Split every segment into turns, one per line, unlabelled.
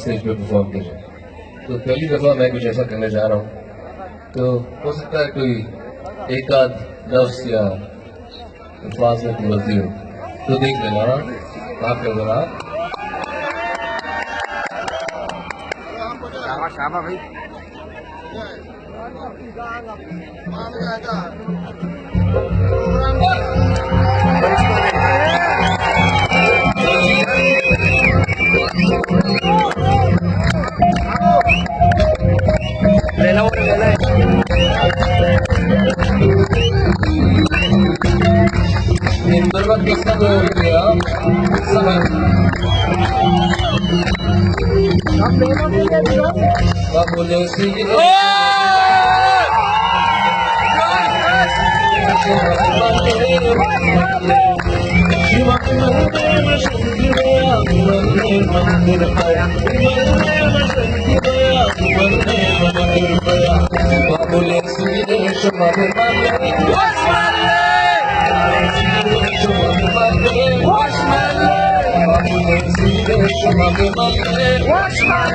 Stage पे perform करें। तो पहली दफा मैं कुछ ऐसा करने जा रहा हूँ, तो हो सकता है कोई एक आध लफ्ज या अल्फाज में कोई गलती हो तो देख लेना, माफ कर देना।
शाबाश भाई। ले लो ले ले।
बर्बाद किसका तो हो गया समय बोले Watch my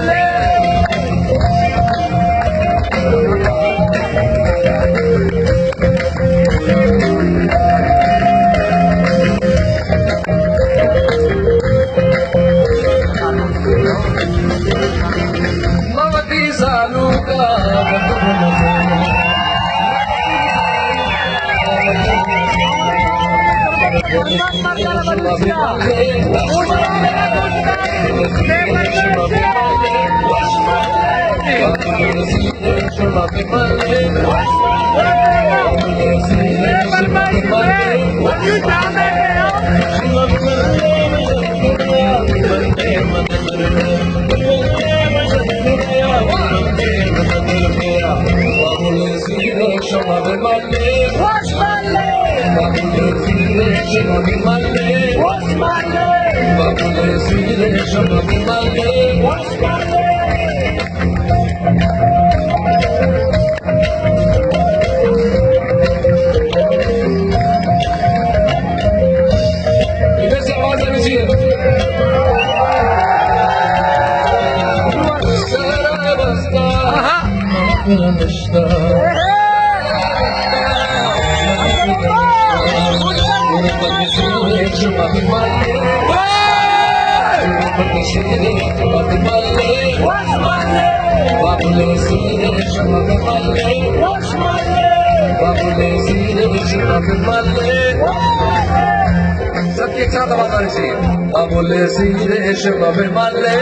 सबके साथ आवाज आनी चाहिए। बाबुले सीरे शबाबे माले,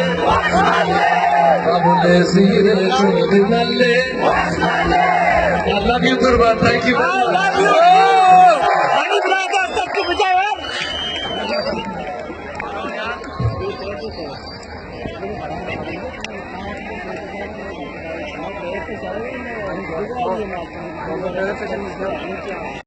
बाबुले सीरे शबाबे माले। I love you, Durba. Thank you. I love you.